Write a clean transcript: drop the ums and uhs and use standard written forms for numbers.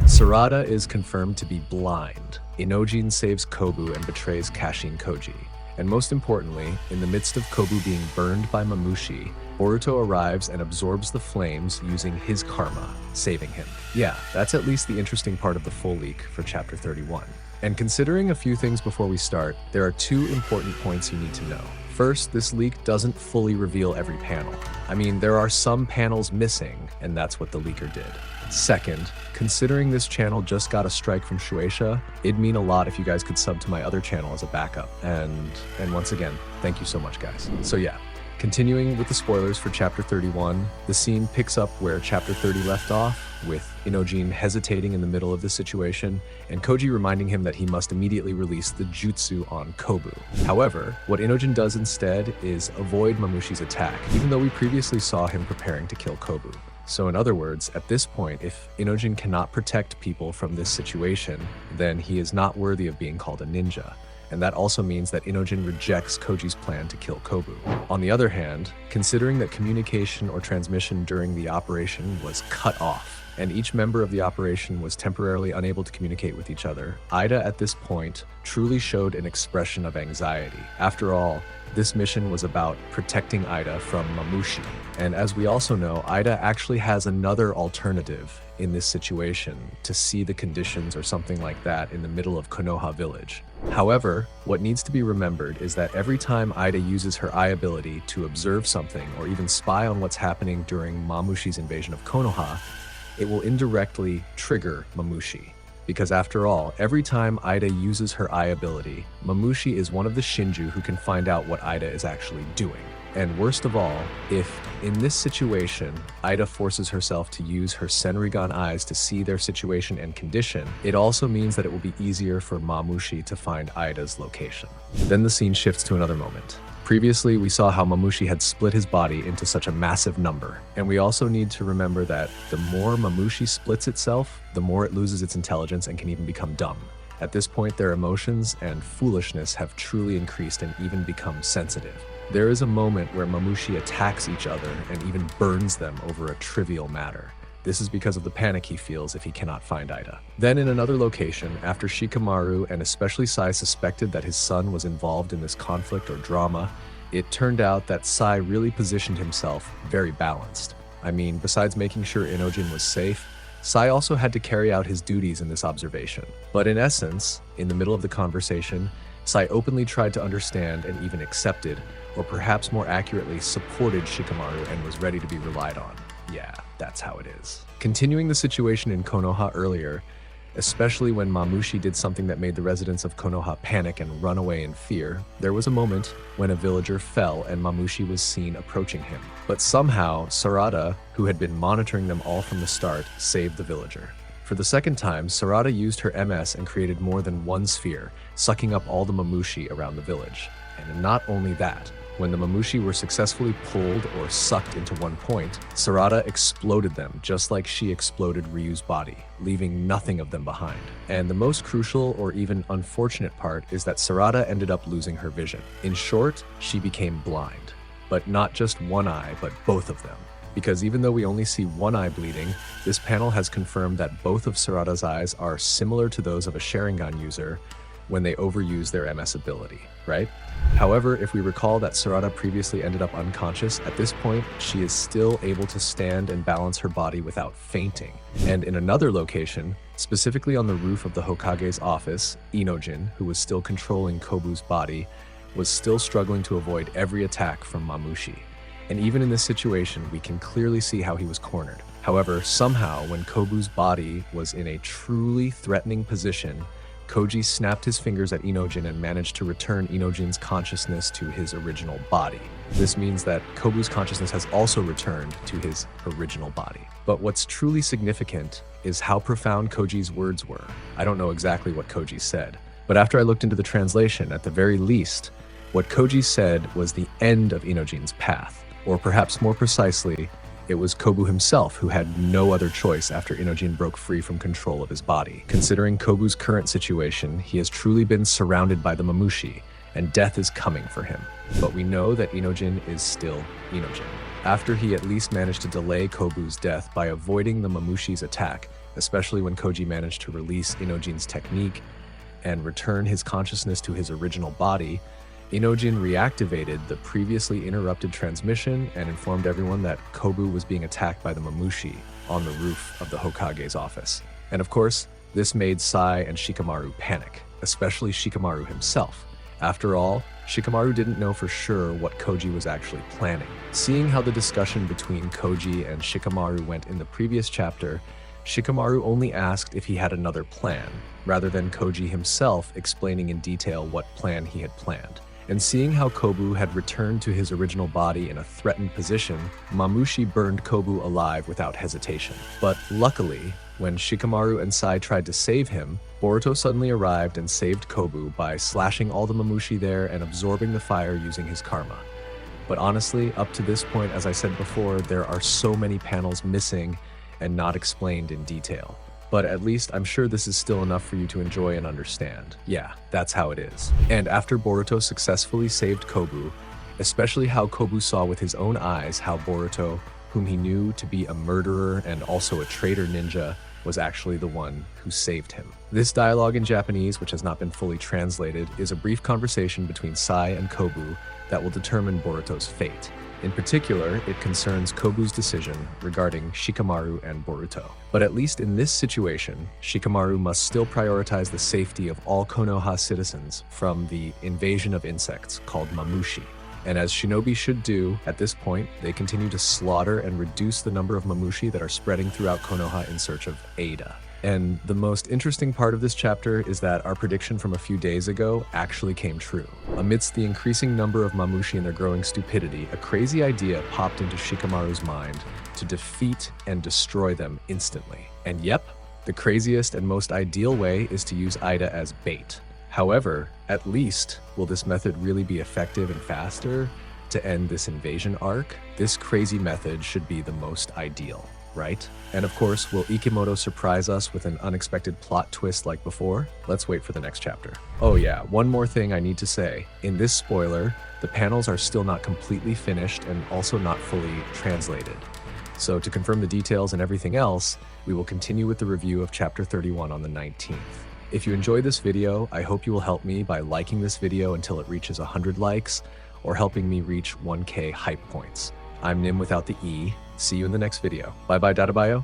Sarada is confirmed to be blind. Inojin saves Kobu and betrays Kashin Koji. And most importantly, in the midst of Kobu being burned by Mamushi, Boruto arrives and absorbs the flames using his karma, saving him. Yeah, that's at least the interesting part of the full leak for chapter 31. And considering a few things before we start, there are two important points you need to know. First, this leak doesn't fully reveal every panel. I mean, there are some panels missing, and that's what the leaker did. Second, considering this channel just got a strike from Shueisha, it'd mean a lot if you guys could sub to my other channel as a backup. And once again, thank you so much, guys. So yeah, continuing with the spoilers for chapter 31, the scene picks up where chapter 30 left off, with Inojin hesitating in the middle of the situation, and Koji reminding him that he must immediately release the jutsu on Kobu. However, what Inojin does instead is avoid Mamushi's attack, even though we previously saw him preparing to kill Kobu. So in other words, at this point, if Inojin cannot protect people from this situation, then he is not worthy of being called a ninja. And that also means that Inojin rejects Koji's plan to kill Kobu. On the other hand, considering that communication or transmission during the operation was cut off, and each member of the operation was temporarily unable to communicate with each other, Ida at this point truly showed an expression of anxiety. After all, this mission was about protecting Ida from Mamushi. And as we also know, Ida actually has another alternative in this situation to see the conditions or something like that in the middle of Konoha village. However, what needs to be remembered is that every time Ida uses her eye ability to observe something or even spy on what's happening during Mamushi's invasion of Konoha, it will indirectly trigger Mamushi. Because after all, every time Ida uses her eye ability, Mamushi is one of the Shinju who can find out what Ida is actually doing. And worst of all, if in this situation, Ida forces herself to use her Senrigan eyes to see their situation and condition, it also means that it will be easier for Mamushi to find Ida's location. Then the scene shifts to another moment. Previously, we saw how Mamushi had split his body into such a massive number. And we also need to remember that the more Mamushi splits itself, the more it loses its intelligence and can even become dumb. At this point, their emotions and foolishness have truly increased and even become sensitive. There is a moment where Mamushi attacks each other and even burns them over a trivial matter. This is because of the panic he feels if he cannot find Ida. Then in another location, after Shikamaru and especially Sai suspected that his son was involved in this conflict or drama, it turned out that Sai really positioned himself very balanced. I mean, besides making sure Inojin was safe, Sai also had to carry out his duties in this observation. But in essence, in the middle of the conversation, Sai openly tried to understand and even accepted, or perhaps more accurately, supported Shikamaru and was ready to be relied on. Yeah, that's how it is. Continuing the situation in Konoha earlier, especially when Mamushi did something that made the residents of Konoha panic and run away in fear, there was a moment when a villager fell and Mamushi was seen approaching him. But somehow, Sarada, who had been monitoring them all from the start, saved the villager. For the second time, Sarada used her MS and created more than one sphere, sucking up all the Mamushi around the village. And not only that, when the Mamushi were successfully pulled or sucked into one point, Sarada exploded them just like she exploded Ryu's body, leaving nothing of them behind. And the most crucial or even unfortunate part is that Sarada ended up losing her vision. In short, she became blind. But not just one eye, but both of them. Because even though we only see one eye bleeding, this panel has confirmed that both of Sarada's eyes are similar to those of a Sharingan user when they overuse their MS ability, right? However, if we recall that Sarada previously ended up unconscious, at this point, she is still able to stand and balance her body without fainting. And in another location, specifically on the roof of the Hokage's office, Inojin, who was still controlling Kobu's body, was still struggling to avoid every attack from Mamushi. And even in this situation, we can clearly see how he was cornered. However, somehow, when Kobu's body was in a truly threatening position, Koji snapped his fingers at Inojin and managed to return Inojin's consciousness to his original body. This means that Kobu's consciousness has also returned to his original body. But what's truly significant is how profound Koji's words were. I don't know exactly what Koji said, but after I looked into the translation, at the very least, what Koji said was the end of Inojin's path, or perhaps more precisely, it was Kobu himself who had no other choice after Inojin broke free from control of his body. Considering Kobu's current situation, he has truly been surrounded by the Mamushi, and death is coming for him. But we know that Inojin is still Inojin. After he at least managed to delay Kobu's death by avoiding the Mamushi's attack, especially when Koji managed to release Inojin's technique and return his consciousness to his original body, Inojin reactivated the previously interrupted transmission and informed everyone that Kobu was being attacked by the Mamushi on the roof of the Hokage's office. And of course, this made Sai and Shikamaru panic, especially Shikamaru himself. After all, Shikamaru didn't know for sure what Koji was actually planning. Seeing how the discussion between Koji and Shikamaru went in the previous chapter, Shikamaru only asked if he had another plan, rather than Koji himself explaining in detail what plan he had planned. And seeing how Kobu had returned to his original body in a threatened position, Mamushi burned Kobu alive without hesitation. But luckily, when Shikamaru and Sai tried to save him, Boruto suddenly arrived and saved Kobu by slashing all the Mamushi there and absorbing the fire using his karma. But honestly, up to this point, as I said before, there are so many panels missing and not explained in detail. But at least I'm sure this is still enough for you to enjoy and understand. Yeah, that's how it is. And after Boruto successfully saved Kobu, especially how Kobu saw with his own eyes how Boruto, whom he knew to be a murderer and also a traitor ninja, was actually the one who saved him. This dialogue in Japanese, which has not been fully translated, is a brief conversation between Sai and Kobu that will determine Boruto's fate. In particular, it concerns Kobu's decision regarding Shikamaru and Boruto. But at least in this situation, Shikamaru must still prioritize the safety of all Konoha citizens from the invasion of insects called Mamushi. And as shinobi should do, at this point, they continue to slaughter and reduce the number of Mamushi that are spreading throughout Konoha in search of Ada. And the most interesting part of this chapter is that our prediction from a few days ago actually came true. Amidst the increasing number of Mamushi and their growing stupidity, a crazy idea popped into Shikamaru's mind to defeat and destroy them instantly. And yep, the craziest and most ideal way is to use Ida as bait. However, at least, will this method really be effective and faster to end this invasion arc? This crazy method should be the most ideal, right? And of course, will Ikimoto surprise us with an unexpected plot twist like before? Let's wait for the next chapter. Oh yeah, one more thing I need to say. In this spoiler, the panels are still not completely finished and also not fully translated. So to confirm the details and everything else, we will continue with the review of chapter 31 on the 19th. If you enjoyed this video, I hope you will help me by liking this video until it reaches 100 likes, or helping me reach 1K hype points. I'm Nim without the E. See you in the next video. Bye bye, Databayo.